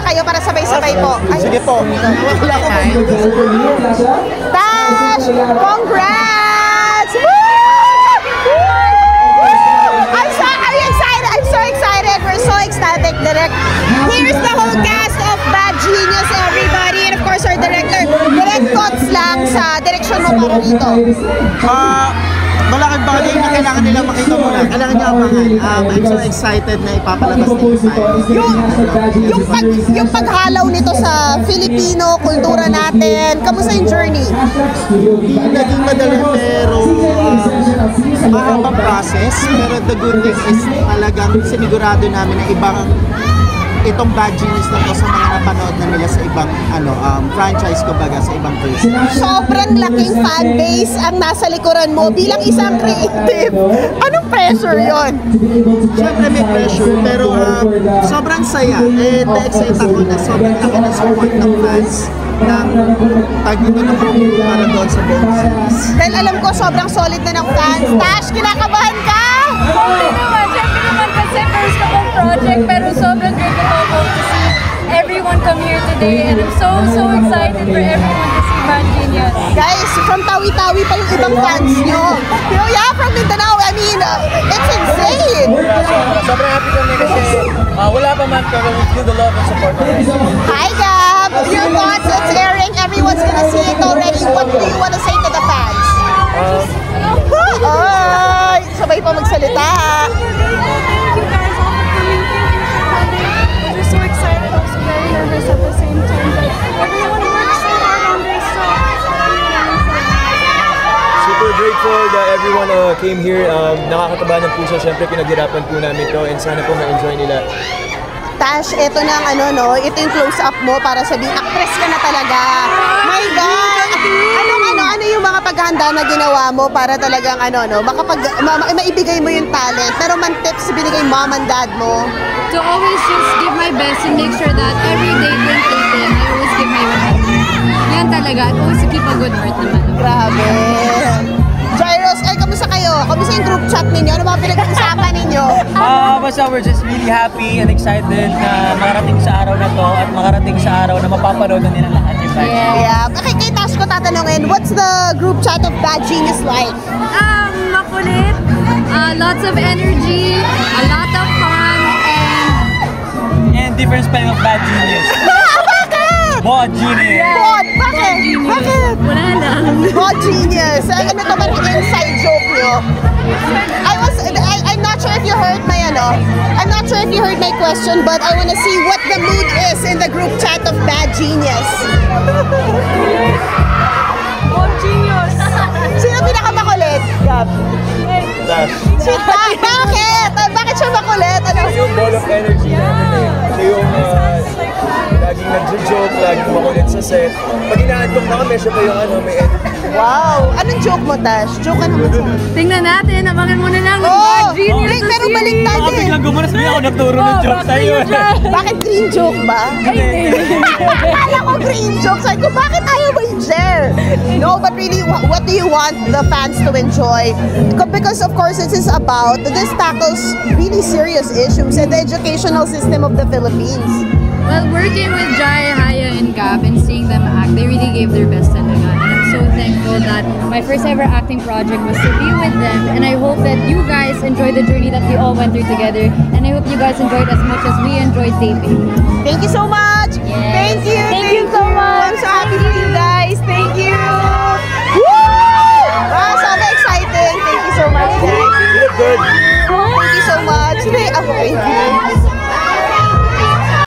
kayo para sabay-sabay po. Ay, sige po. Tash! Congrats! Woo! Are you excited? I'm so excited. We're so ecstatic, Direk. Here's the whole cast of Bad Genius, everybody. And of course, our director. Direct thoughts lang sa direksyon mo para rito. Malaking bagay na kailangan nilang makita muna. Kailangan niya abangan. I'm so excited na ipapalabas na Yung paghalaw nito sa Filipino, kultura natin, kamusta yung journey? Hindi naging madali pero mahabang process. Pero the good thing is talagang sinigurado namin na ibang itong Bad Genius na to sa mga napanood na nila sa ibang franchise kumbaga sa ibang person. Sobrang laking fan base ang nasa likuran mo bilang isang creative. Anong pressure yon? Siyempre may pressure pero sobrang saya and na-excite ako na sobrang laki ng support ng fans ng tag-ito ng group para doon sa buong series. Dahil alam ko sobrang solid na ng fans. Tash, kinakabahan ka? Okay naman, syempre naman kasi first ko pong project pero sobrang grateful ako to see everyone come here today and I'm so excited for everyone to see Bad Genius. Guys, from Tawi-Tawi pa yung ibang fans nyo. Yeah, from Mindanao, I mean, it's insane! Sobrang happy kami kasi wala pa man pero we feel the love and support already. Hi Gab! Your thoughts, it's airing, everyone's gonna see it already. What do you wanna say to the fans? Ay, sabay pa magsalita. Thank you guys all for coming. Thank you for coming. We're so excited, also very nervous at the same time. But everyone works so hard on this, so Super grateful that everyone came here. Nakakataba ng puso. Siyempre pinaghirapan po namin to and sana po ma-enjoy nila. Tash, ito na ang ito yung close-up mo para sabihin, actress ka na talaga. My God! Ano yung mga paghahanda na ginawa mo para talagang maibigay mo yung talent, pero man tips binigay mom and dad mo? to always just give my best and make sure that every day during taping, I always give my best. Yan talaga. At always keep a good heart naman. Grabe. Gyros, kamusta kayo? Kamusta yung group chat ninyo? Ano mga pinag-uusapan ninyo? Basta we're just really happy and excited na makarating sa araw na to at makarating sa araw na mapapanood na nila lahat yung Bad Genius. Yeah. Okay, kay Tash ko tatanungin, what's the group chat of Bad Genius like? Makulit, lots of energy, a lot of fun, And different spelling of Bad Genius. Bakit? Bad Genius. Bod! Bakit? Bakit? wala lang. Bod Genius. Ano to ba yung inside joke nyo? I'm not sure if you heard my I'm not sure if you heard my question, but I wanna see what the mood is in the group chat of Bad Genius. Bad Genius. Sino pinakamakulit? Gab. Dash. Si Tash. Bakit? Bakit siya makulit? Ano? Yung ball of energy namin eh. Siya yung laging nag-joke, laging makulit sa set. Pag inaantok na kami, siya pa yung may energy. Wow! Anong joke mo, Tash? Joke ka naman sa Tingnan natin, abangan mo na lang ng Oh! Bad Genius. Pero baliktad eh. Biglang gumanas, bigla ako nagturo ng joke sa'yo. Bakit green joke ba? Akala ko green joke. Sabi ko, bakit ayaw mo i-share? No, but really, what do you want the fans to enjoy? Because of course, this tackles really serious issues in the educational system of the Philippines. Well, working with Jai, Haya, and Gab and seeing them act, they really gave their best talaga. And I'm so thankful that my first ever acting project was to be with them. And I hope that you guys enjoyed the journey that we all went through together. And I hope you guys enjoyed as much as we enjoyed taping. Thank you so